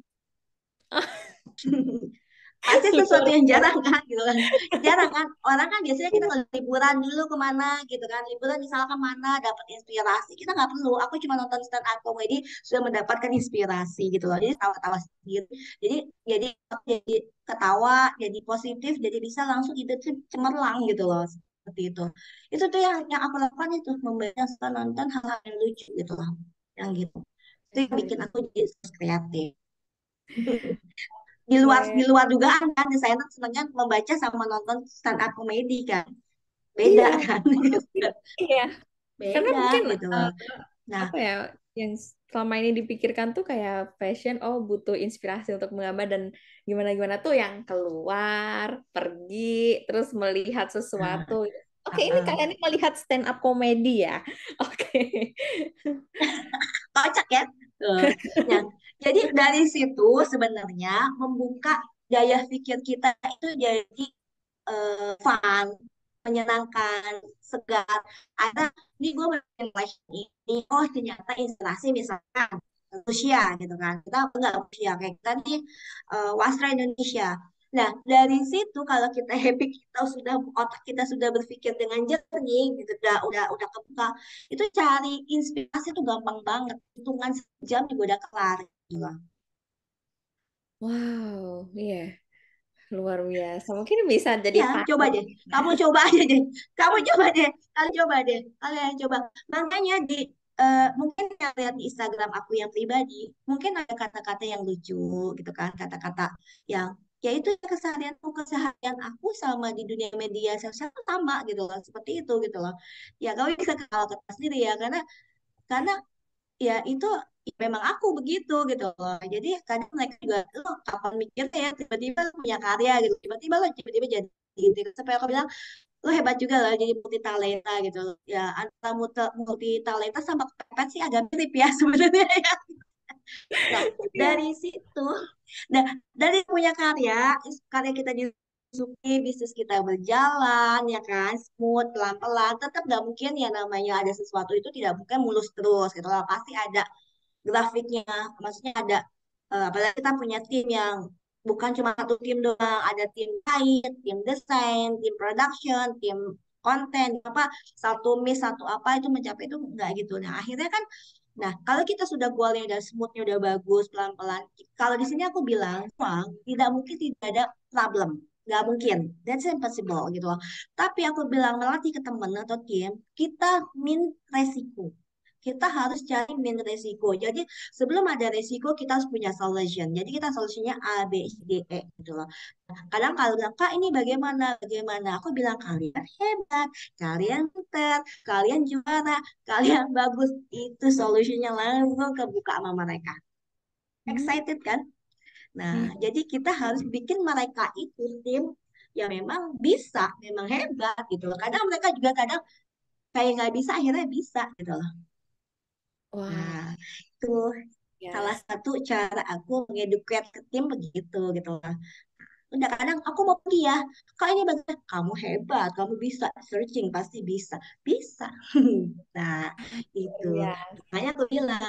Pasti sesuatu Luar yang biasa. jarang kan gitu kan, jarang kan, orang kan biasanya kita kalau liburan dulu kemana gitu kan, liburan misalkan mana dapat inspirasi, kita nggak perlu, aku cuma nonton stand up comedy sudah mendapatkan inspirasi gitu loh, jadi tawa-tawa sendiri, jadi ketawa, jadi positif, jadi bisa langsung ide tuh cemerlang gitu loh, seperti itu tuh yang aku lakukan, itu membaca atau nonton hal-hal yang lucu gitu loh, yang gitu, itu yang bikin aku jadi kreatif. Di Oke. luar dugaan kan, desainer senangnya membaca sama nonton stand up comedy kan, beda Iya, kan. iya. Karena Beda mungkin gitu loh. Nah, apa ya yang selama ini dipikirkan tuh kayak fashion, oh butuh inspirasi untuk menggambar dan gimana gimana tuh yang keluar pergi terus melihat sesuatu. nah, Oke, ini uh-uh. kalian ini melihat stand up comedy ya. Oke. Kocak ya. Tuh. Nah, jadi dari situ sebenarnya membuka daya pikir kita itu jadi fun, menyenangkan, segar. Ada, ini gue main flash ini, oh ternyata inspirasi misalkan Rusia gitu kan. Kita enggak Rusia, kayak kita nih Wasra Indonesia. Nah, dari situ kalau kita happy, kita sudah otak kita sudah berpikir dengan jernih, gitu, udah kebuka, itu cari inspirasi tuh gampang banget. Hitungan sejam juga udah kelar. Gitu. Wow, iya, luar biasa. Mungkin bisa jadi Iya, coba patung. deh. Kamu coba aja deh. Kamu coba deh. Kalian coba deh. Kalian coba. Makanya mungkin yang lihat di Instagram aku yang pribadi, mungkin ada kata-kata yang lucu gitu kan, kata-kata yang ya itu keseharian aku sama di dunia media sosial tuh sama gitu loh, seperti itu gitu loh. Ya kamu bisa ketawa-ketawa sendiri ya, karena ya itu ya memang aku begitu gitu loh. Jadi kadang mereka juga lo kapan mikirnya ya tiba-tiba lo punya karya gitu, tiba-tiba jadi gitu. Sampai aku bilang lo hebat juga loh jadi multi talenta gitu loh. Ya antara multi talenta sama kepepet sih agak mirip ya sebenarnya ya. Nah, Iya. dari situ, nah dari punya karya kita disukai, bisnis kita berjalan ya kan, smooth, pelan-pelan, tetap nggak mungkin ya, namanya ada sesuatu itu tidak mungkin mulus terus gitu loh. Pasti ada grafiknya, maksudnya ada apalagi kita punya tim yang bukan cuma satu tim doang, ada tim kait, tim desain, tim production, tim konten, apa satu miss satu apa itu mencapai itu enggak gitu. Nah akhirnya kan, nah kalau kita sudah goalnya udah smoothnya udah bagus pelan-pelan, kalau di sini aku bilang Wang, tidak mungkin tidak ada problem, nggak mungkin, that's impossible gitu loh. Tapi aku bilang melatih ke teman atau tim, kita min resiko, kita harus cari min resiko. Jadi sebelum ada resiko kita harus punya solution. Jadi kita solusinya A, B, C, D, E gitu loh. Kadang kalau bilang, Kak ini bagaimana, bagaimana? Aku bilang kalian hebat, kalian pintar, kalian juara, kalian bagus. Itu solusinya langsung kebuka sama mereka. Hmm. Excited kan? Nah, Iya. jadi kita harus bikin mereka itu tim yang memang bisa, memang hebat gitu loh. Kadang mereka juga kadang kayak nggak bisa, akhirnya bisa gitu loh. Wah, Nah, itu salah yes. satu cara aku mengeduket ke tim begitu gitu lah. Udah kadang aku mau pergi ya, kak ini bagus, kamu hebat, kamu bisa searching pasti bisa, bisa. Nah itu Iya. makanya aku bilang,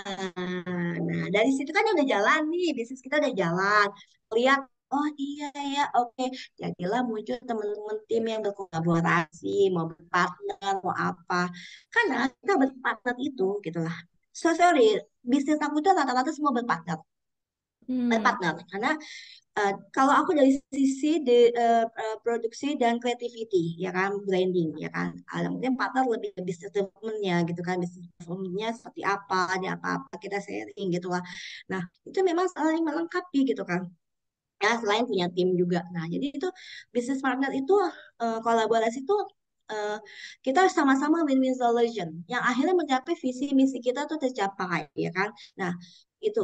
nah dari situ kan udah jalan nih, bisnis kita udah jalan. Lihat, oh iya ya, oke, jadilah muncul teman-teman tim yang berkolaborasi, mau berpartner, mau apa. Karena kita berpartner itu gitu lah. So sorry, bisnis aku tuh rata-rata semua berpartner, Hmm. berpartner karena kalau aku dari sisi produksi dan creativity ya kan, branding ya kan, ada mungkin partner lebih ke business development-nya gitu kan, business development-nya seperti apa, ada apa-apa kita sharing gitu lah. Nah itu memang saling melengkapi gitu kan, ya selain punya tim juga. Nah jadi itu business partner itu kolaborasi itu eh, kita sama-sama win-win solution yang akhirnya mencapai visi misi kita tuh tercapai ya kan. Nah itu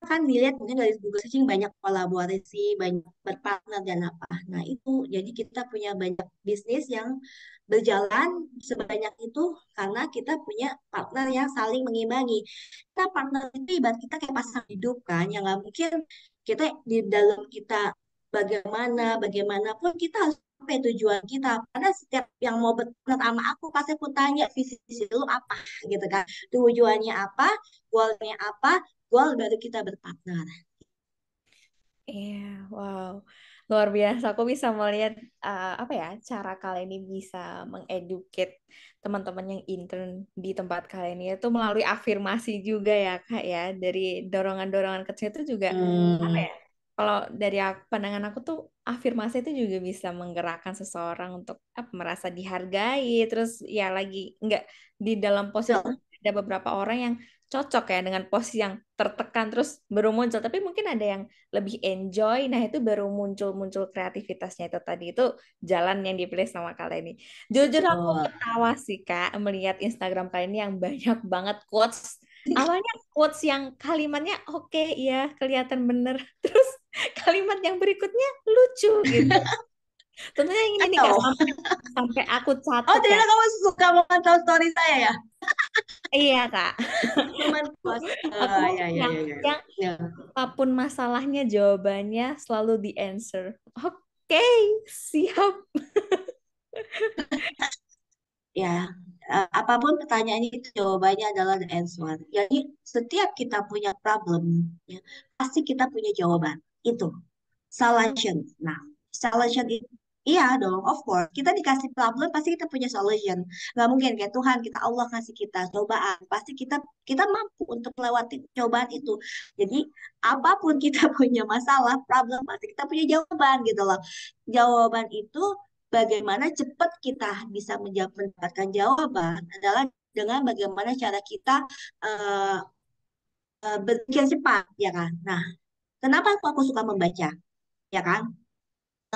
kan dilihat mungkin dari Google searching banyak kolaborasi, banyak berpartner dan apa. Nah itu jadi kita punya banyak bisnis yang berjalan sebanyak itu karena kita punya partner yang saling mengimbangi. Kita partner itu ibarat kita kayak pasangan hidup kan, yang nggak mungkin kita di dalam kita bagaimanapun kita harus sampai tujuan kita, karena setiap yang mau berpartner sama aku pasti aku tanya visi visi lu apa gitu kan, tujuannya apa, goalnya apa, goal baru kita berpartner. Iya, wow. Luar biasa, aku bisa melihat apa ya cara kalian ini bisa mengeducate teman-teman yang intern di tempat kalian ini itu melalui afirmasi juga ya Kak ya. Dari dorongan-dorongan kecil itu juga apa Hmm, ya? Kalau dari pandangan aku tuh afirmasi itu juga bisa menggerakkan seseorang untuk apa, merasa dihargai. Terus ya lagi nggak di dalam posisi betul. ada beberapa orang yang cocok ya dengan posisi yang tertekan terus baru muncul. Tapi mungkin ada yang lebih enjoy. Nah, itu baru muncul-muncul kreativitasnya itu tadi. Itu jalan yang dipilih sama kalian ini. Jujur aku Betul. ketawa sih, Kak, melihat Instagram kalian ini yang banyak banget quotes. Awalnya quotes yang kalimatnya oke, ya kelihatan bener. Terus kalimat yang berikutnya lucu gitu. Tentunya yang ini nih, Kak, Atau, sampai aku oh catet ya. ternyata kamu suka memantau story saya ya? Iya, Kak. Memantau. Aku Ya, ya, yang ya, ya. yang Ya. apapun masalahnya jawabannya selalu di answer. Oke, siap. Ya, apapun pertanyaannya itu jawabannya adalah the answer. Jadi setiap kita punya problem, ya, pasti kita punya jawaban. Itu solution. Nah, solution itu iya dong, of course. Kita dikasih problem, pasti kita punya solution. Nggak mungkin kayak Tuhan, kita Allah kasih kita cobaan, pasti kita kita mampu untuk melewati cobaan itu. Jadi apapun kita punya masalah, problem, pasti kita punya jawaban gitu loh. Jawaban itu bagaimana cepat kita bisa mendapatkan jawaban adalah dengan bagaimana cara kita eh, berpikir cepat, ya kan? Nah, kenapa aku suka membaca, ya kan?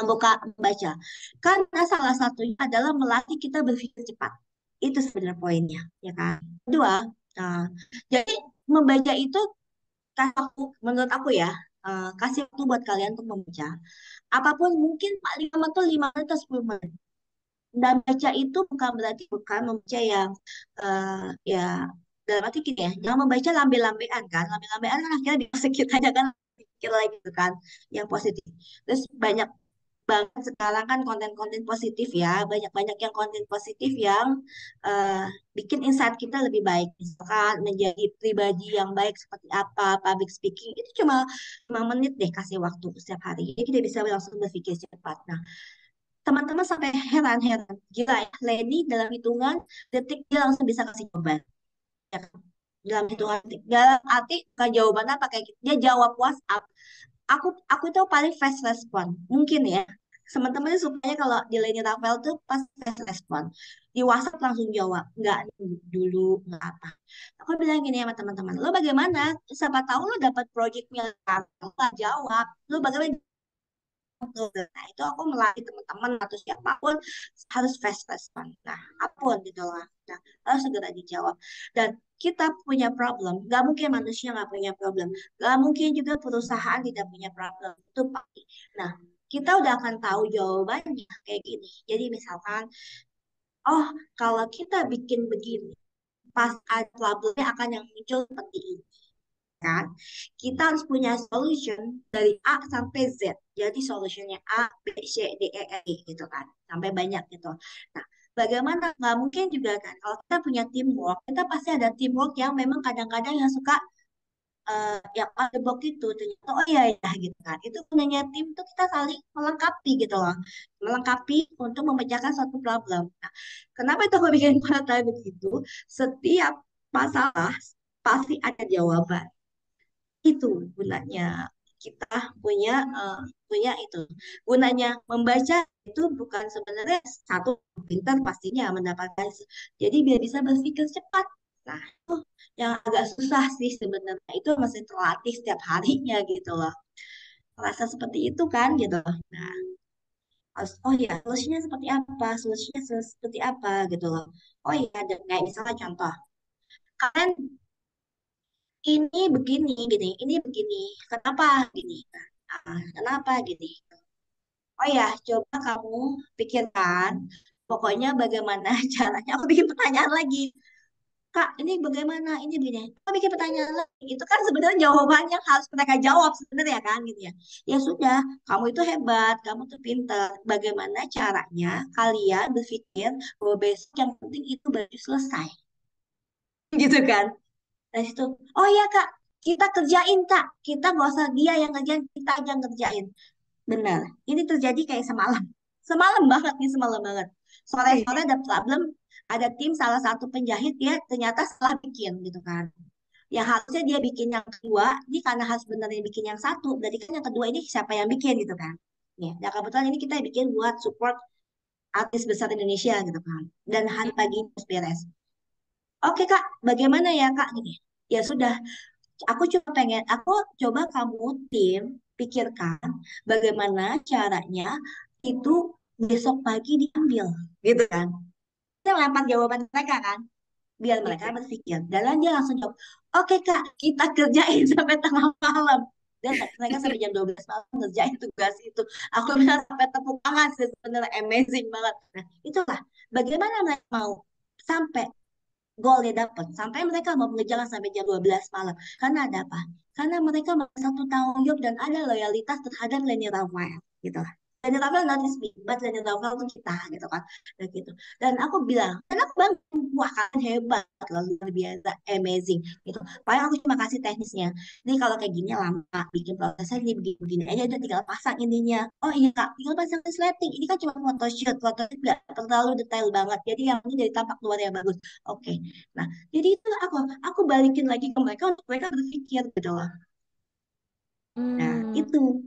Membaca. Karena salah satunya adalah melatih kita berpikir cepat. Itu sebenarnya poinnya, ya kan? Kedua, nah, jadi membaca itu menurut aku ya, kasih waktu buat kalian untuk membaca. Apapun mungkin paling lama tuh 5 menit atau 10 menit. Dan baca itu bukan membaca yang ya dalam arti gini ya, jangan membaca lambe-lambean kan. Lambe-lambean kan akhirnya di masa kita aja kan pikir lagi gitu kan yang positif. Terus banyak banget sekarang kan konten-konten positif ya, banyak-banyak yang konten positif yang eh, bikin insight kita lebih baik. Misalkan menjadi pribadi yang baik seperti apa, public speaking itu cuma 5 menit deh kasih waktu setiap hari. Jadi kita bisa langsung berpikir cepat. Nah, teman-teman sampai heran-heran, gila ya, Leni dalam hitungan detik dia langsung bisa kasih jawaban. Ya kan? Dalam hitungan detik. Dalam arti bukan jawaban apa kayak gitu. Dia jawab WhatsApp. Aku itu paling fast respon. Mungkin ya. Teman-teman sukanya kalau di Leni Rafael tuh pas fast respon. Di WhatsApp langsung jawab. Nggak nunggu dulu, nggak apa. Aku bilang gini sama teman-teman. Lo bagaimana? Siapa tahu lo dapat project miliar. Lo nggak jawab. Lo bagaimana? Nah, itu aku melatih teman-teman atau siapapun harus fast respon. Nah, apapun gitu lah. Nah, harus segera dijawab. Dan kita punya problem. Gak mungkin manusia nggak punya problem. Gak mungkin juga perusahaan tidak punya problem. Itu pasti. Nah, kita udah akan tahu jawabannya kayak gini. Jadi misalkan, oh kalau kita bikin begini, pas ada problemnya akan yang muncul seperti ini kan. Kita harus punya solution dari A sampai Z. Jadi solutionnya A, B, C, D, E, F, G gitu kan. Sampai banyak gitu. Nah, bagaimana? Nggak mungkin juga kan. Kalau kita punya teamwork, kita pasti ada teamwork yang memang kadang-kadang yang suka yang out the box itu ternyata oh iya ya gitu kan itu gunanya tim tuh kita saling melengkapi gitu loh melengkapi untuk memecahkan suatu problem. Nah, kenapa itu aku bikin kata begitu? Setiap masalah pasti ada jawaban. Itu gunanya kita punya punya itu. Gunanya membaca itu bukan sebenarnya satu pintar pastinya mendapatkan. Jadi biar bisa berpikir cepat. Nah, itu yang agak susah sih sebenarnya. Itu masih terlatih setiap harinya gitu loh. Rasa seperti itu kan gitu. Nah, oh ya, solusinya seperti apa? Solusinya seperti apa gitu loh. Oh iya, ada kayak misalnya contoh. Kalian ini begini gini ini begini kenapa gini kenapa gini oh ya coba kamu pikirkan pokoknya bagaimana caranya aku bikin pertanyaan lagi kak ini bagaimana ini begini aku bikin pertanyaan lagi itu kan sebenarnya jawabannya harus mereka jawab sebenarnya kan gitu ya ya sudah kamu itu hebat kamu tuh pinter bagaimana caranya kalian berpikir bahwa besok yang penting itu baru selesai gitu kan. Dari situ, oh iya kak, kita kerjain kak. Kita nggak usah dia yang ngerjain, kita aja yang ngerjain. benar. Ini terjadi kayak semalam. Semalam banget nih, semalam banget. Oh Sore-sore iya. ada problem, ada tim salah satu penjahit dia ternyata salah bikin gitu kan. Yang harusnya dia bikin yang kedua, ini karena harus benerin bikin yang satu, berarti kan yang kedua ini siapa yang bikin gitu kan. Ya, dan kebetulan ini kita bikin buat support artis besar Indonesia gitu kan. Dan hari pagi harus beres. Oke Kak, bagaimana ya Kak? Gini. Ya sudah, aku coba kamu tim pikirkan bagaimana caranya itu besok pagi diambil, gitu kan? Kita melempar jawaban mereka kan, biar mereka Iya. berpikir. Dan dia langsung jawab, oke Kak, kita kerjain sampai tengah malam. Dan mereka sampai jam 12 malam ngerjain tugas itu. Aku bilang sampai tepuk tangan sih, sebenarnya amazing banget. Nah, itulah bagaimana mereka mau sampai golnya dapat sampai mereka mau mengejar sampai jam 12 malam karena ada apa? Karena mereka satu tanggung jawab dan ada loyalitas terhadap Leni Rafael gitu. Leni Rafael notice me, but Leni Rafael itu kita gitu kan. Dan gitu. Dan aku bilang, dan aku bang, wah kalian hebat, luar biasa, amazing gitu. Paling aku cuma kasih teknisnya. Ini kalau kayak gini lama bikin prosesnya ini begini-begini aja udah tinggal pasang ininya. Oh iya Kak, tinggal pasang resleting. Ini kan cuma photoshoot, photoshoot nggak terlalu detail banget. Jadi yang ini dari tampak luarnya bagus. Oke. Nah, jadi itu aku balikin lagi ke mereka untuk mereka berpikir gitu loh. Nah, Hmm, itu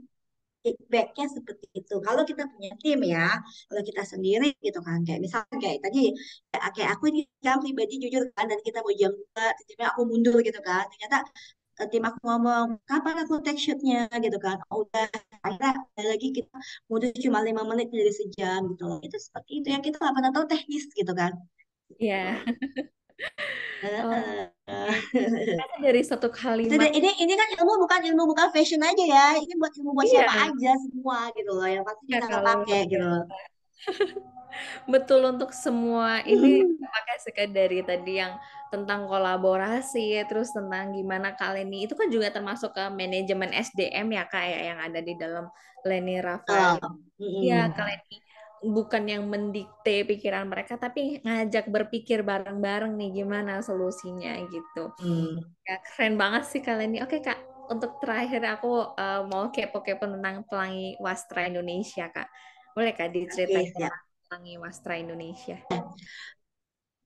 feedbacknya seperti itu. Kalau kita punya tim ya, kalau kita sendiri gitu kan, kayak misalnya kayak tadi, kayak aku ini yang pribadi jujur kan, dan kita mau jam 2, tiba-tiba aku mundur gitu kan, ternyata tim aku ngomong, kapan aku take shootnya gitu kan, oh, udah, akhirnya ada lagi kita mundur cuma 5 menit dari sejam gitu loh. Itu seperti itu yang kita nggak pernah tahu teknis gitu kan. iya. Heeh. Oke. Ternyata dari satu Itu kalimat. ini kan ilmu bukan fashion aja ya. Ini buat ilmu buat siapa Iya, aja semua gitu loh. Yang pasti ya bisa kalau kepake luar gitu loh. biasa. Betul untuk semua ini pakai sekali dari tadi yang tentang kolaborasi, terus tentang gimana kalian ini itu kan juga termasuk ke manajemen SDM ya Kak ya yang ada di dalam Leni Rafael. Betul. Ya Mm-mm. kalian ini bukan yang mendikte pikiran mereka, tapi ngajak berpikir bareng-bareng nih gimana solusinya gitu. Hmm. Ya keren banget sih kalian ini. Oke Kak, untuk terakhir aku mau kepo-kepo tentang Pelangi Wastra Indonesia Kak. Boleh Kak Oke, diceritain siap. tentang Pelangi Wastra Indonesia?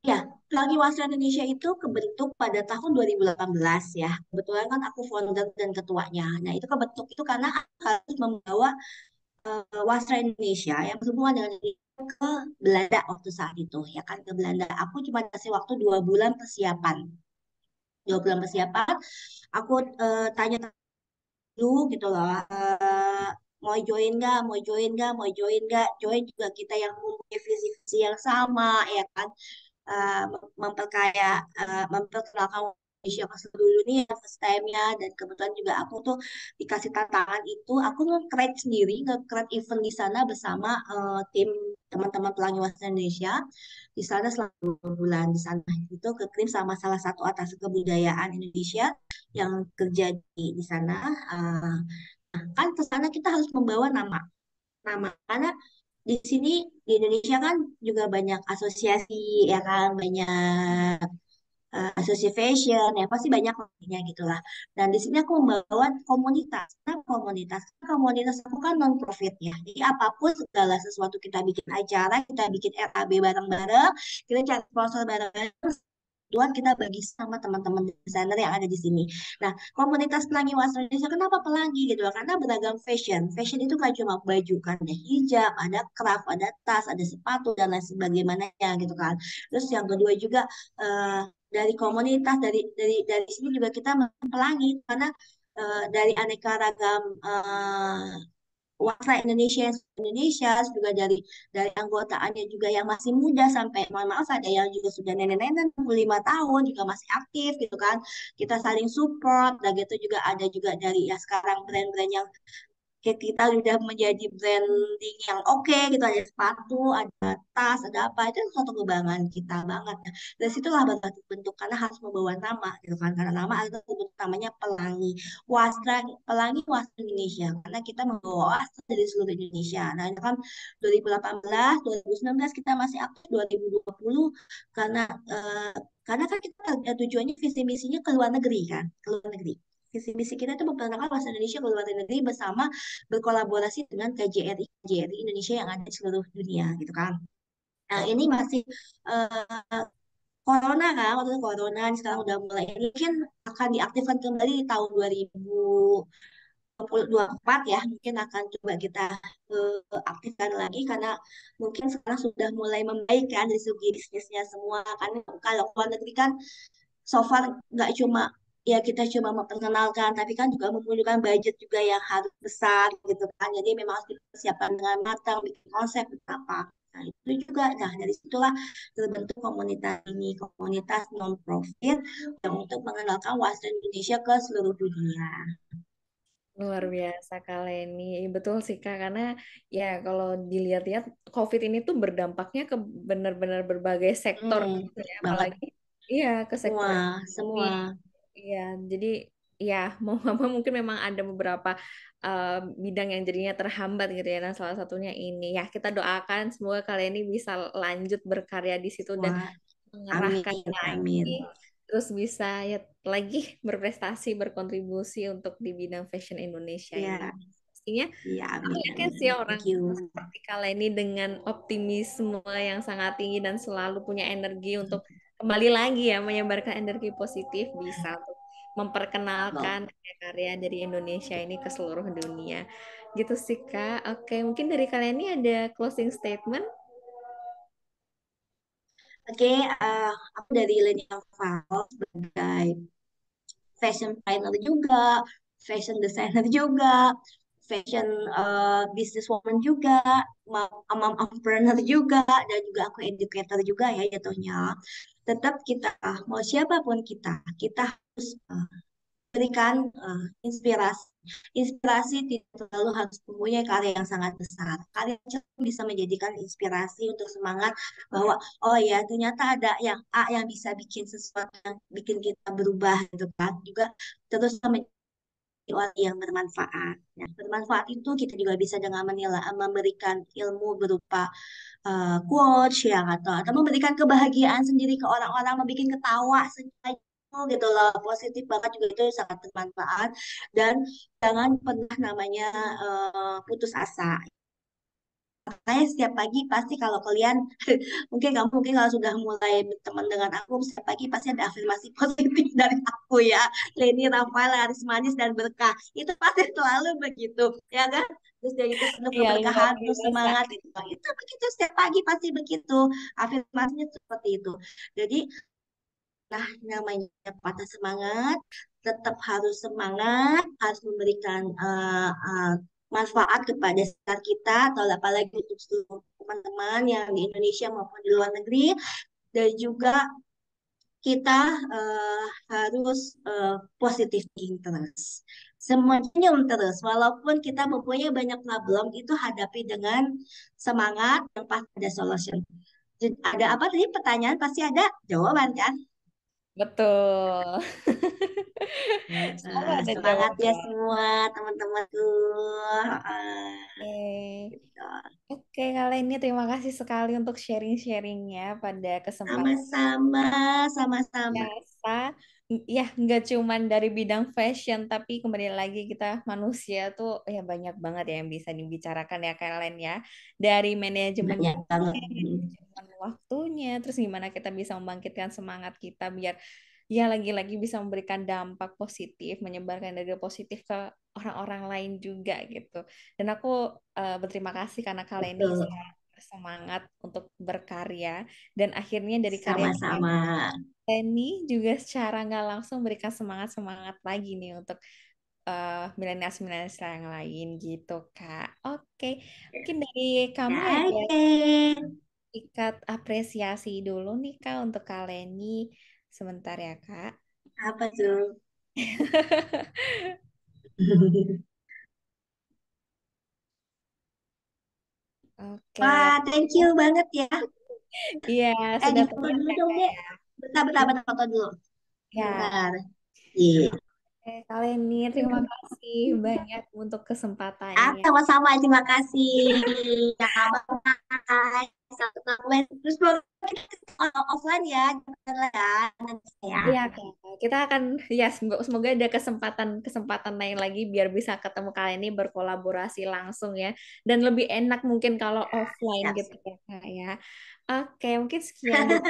Ya, Pelangi Wasra Indonesia itu kebentuk pada tahun 2018 ya. Kebetulan kan aku founder dan ketuanya. Nah, itu kebentuk itu karena aku harus membawa Wasra Indonesia yang berhubungan dengan Indonesia ke Belanda waktu saat itu ya kan ke Belanda. Aku cuma kasih waktu 2 bulan persiapan. 2 bulan persiapan, aku tanya dulu gitu loh. Mau join nggak, mau join nggak, mau join nggak, join juga kita yang mempunyai visi-visi yang sama ya kan. Memperkaya, memperkenalkan Indonesia ke seluruh dunia first time-nya, dan kebetulan juga aku tuh dikasih tantangan itu aku nge-create sendiri, nge-create event di sana bersama tim teman-teman Pelangi Wastra Indonesia di sana selama 2 bulan di sana itu ke sama salah satu atas kebudayaan Indonesia yang kerja di sana. eh, kan ke sana kita harus membawa nama nama karena di sini di Indonesia kan juga banyak asosiasi ya kan, banyak association ya pasti banyak lainnya gitulah. Dan di sini aku membawa komunitas. Nah, komunitas aku kan non profit ya. Jadi apapun segala sesuatu kita bikin acara, kita bikin RAB bareng-bareng, kita cari sponsor bareng-bareng, Tuhan kita bagi sama teman-teman desainer yang ada di sini. Nah, komunitas pelangi wasra Indonesia kenapa pelangi gitu? Karena beragam fashion. Fashion itu kan cuma baju kan, ada hijab, ada craft, ada tas, ada sepatu dan lain sebagainya gitu kan. Terus yang kedua juga dari komunitas dari sini juga kita pelangi karena dari aneka ragam warga Indonesia Indonesia juga dari anggotaannya juga yang masih muda sampai mohon maaf ada yang juga sudah nenek-nenek 65 tahun juga masih aktif gitu kan, kita saling support dan gitu juga ada juga dari ya sekarang brand-brand yang kayak kita udah menjadi branding yang oke gitu, ada sepatu, ada tas, ada apa, itu suatu kebanggaan kita banget. Nah, dari situlah bentuk karena harus membawa nama gitu kan, karena nama itu bentuk namanya Pelangi Wastra, Pelangi Wastra Indonesia karena kita membawa wastra dari seluruh Indonesia. Nah, ini kan 2018, 2019 kita masih aktif 2020 karena karena kan kita tujuannya visi misinya ke luar negeri kan, ke luar negeri. visi misi kita itu memperkenalkan bahasa Indonesia ke luar negeri bersama berkolaborasi dengan KJRI Indonesia yang ada di seluruh dunia gitu kan. Nah, ini masih eh, corona kan, waktu itu corona, ini sekarang udah mulai ini mungkin akan diaktifkan kembali di tahun 2024 ya, mungkin akan coba kita aktifkan lagi karena mungkin sekarang sudah mulai membaik kan dari segi bisnisnya semua. Karena kalau luar negeri kan so far nggak cuma ya kita cuma memperkenalkan, tapi kan juga membutuhkan budget juga yang harus besar gitu kan. Jadi memang harus dipersiapkan dengan matang, bikin konsep apa. Nah, itu juga, nah dari situlah terbentuk komunitas ini, komunitas non-profit yang untuk mengenalkan bahasa Indonesia ke seluruh dunia. Luar biasa Kak Leni. Betul sih Kak, karena ya kalau dilihat-lihat COVID ini tuh berdampaknya ke benar-benar berbagai sektor gitu ya, Banget apalagi iya ke sektor semua, ekonomi. semua. Iya, jadi ya mau nggak mau mungkin memang ada beberapa uh, bidang yang jadinya terhambat gitu ya. Nah, salah satunya ini ya kita doakan semoga Kak Leni bisa lanjut berkarya di situ dan Semua. mengerahkan Amin, lagi, amin. terus bisa ya lagi berprestasi, berkontribusi untuk di bidang fashion Indonesia ini. Ya, Pastinya ya, aku amin, yakin amin. sih orang Thank you. seperti kalian ini dengan optimisme yang sangat tinggi dan selalu punya energi untuk kembali lagi ya menyebarkan energi positif bisa untuk memperkenalkan Oke, karya-karya dari Indonesia ini ke seluruh dunia. Gitu sih Kak. Oke, mungkin dari kalian ini ada closing statement? aku dari Lenial Fahl sebagai fashion planner juga, fashion designer juga, fashion businesswoman juga, mom entrepreneur juga, dan juga aku educator juga ya jatuhnya. Tetap kita, mau siapapun kita harus berikan inspirasi. Inspirasi tidak selalu harus mempunyai karya yang sangat besar. Karya kecil bisa menjadikan inspirasi untuk semangat bahwa oh ya ternyata ada yang A yang bisa bikin sesuatu yang bikin kita berubah gitu kan. Juga terus menjadi orang yang bermanfaat. Ya, bermanfaat itu kita juga bisa dengan menilai, memberikan ilmu berupa quotes ya atau memberikan kebahagiaan sendiri ke orang-orang, membuat ketawa senyum gitu loh, positif banget juga itu sangat bermanfaat dan jangan pernah namanya putus asa. Makanya setiap pagi pasti kalau kalian mungkin kalau sudah mulai berteman dengan aku setiap pagi pasti ada afirmasi positif dari aku ya. Leni Rafael Laris manis dan berkah. Itu pasti selalu begitu, ya kan? Terus dari itu penuh Iya, luar keberkahan, penuh biasa. semangat gitu. Itu begitu setiap pagi pasti begitu. Afirmasinya seperti itu. Jadi nah, namanya patah semangat, tetap harus semangat, harus memberikan manfaat kepada sekitar kita, atau apalagi untuk seluruh teman-teman yang di Indonesia maupun di luar negeri, dan juga kita harus positif thinking terus. Semuanya terus, walaupun kita mempunyai banyak problem, itu hadapi dengan semangat yang pasti ada solution. Jadi, ada apa tadi pertanyaan pasti ada jawaban kan? Betul. Selalu ada Semangat ya jawaban. semua teman-temanku. Oke. Gitu. Oke, kalian ini terima kasih sekali untuk sharing-sharingnya pada kesempatan Sama-sama, sama-sama. biasa. Ya, nggak cuman dari bidang fashion, tapi kembali lagi kita manusia tuh ya banyak banget ya yang bisa dibicarakan ya kalian ya. Dari manajemen Banyak banget. waktu, manajemen waktunya, terus gimana kita bisa membangkitkan semangat kita biar ya lagi-lagi bisa memberikan dampak positif, menyebarkan energi positif ke orang-orang lain juga gitu. Dan aku berterima kasih karena kalian ini Betul. semangat untuk berkarya dan akhirnya dari karya Sama-sama. Leni juga secara nggak langsung berikan semangat-semangat lagi nih untuk milenial-milenial yang lain gitu, Kak. Oke, mungkin dari kami Ya, ada oke. ikat apresiasi dulu nih, Kak, untuk Kak Leni. Sebentar ya, Kak. Apa tuh? Oke, Wah, thank you banget ya. iya Di sudah foto terlihat dulu ya, dong, Kak deh. ya. Bentar, bentar, bentar, foto dulu. Ya, Bentar. Iya. oke. Kak Leni, terima kasih banyak untuk Ah, kesempatannya. sama-sama, terima kasih. Ya, bye. Satu komen. Terus baru kita offline ya, jangan ya. Nanti ya. Iya, Kak. Kita akan ya semoga ada kesempatan lain lagi biar bisa ketemu kali ini berkolaborasi langsung ya. Dan lebih enak mungkin kalau offline Siap, gitu siap. ya, Kak ya. Oke, mungkin sekian dulu.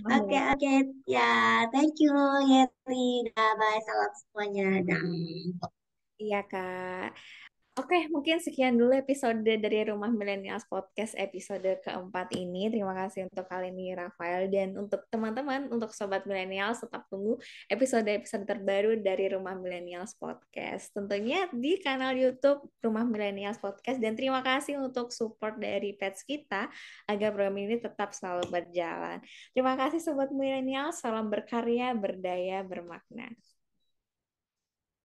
Oke, oke. Ya, thank you, Yeti. Dah, bye. Salam semuanya. Dah. Iya, Kak. Oke, mungkin sekian dulu episode dari Rumah Millennials Podcast episode keempat ini. Terima kasih untuk kali ini Rafael dan untuk teman-teman, untuk Sobat Millennials tetap tunggu episode-episode terbaru dari Rumah Millennials Podcast. Tentunya di kanal YouTube Rumah Millennials Podcast dan terima kasih untuk support dari pets kita agar program ini tetap selalu berjalan. Terima kasih Sobat Millennials, salam berkarya, berdaya, bermakna.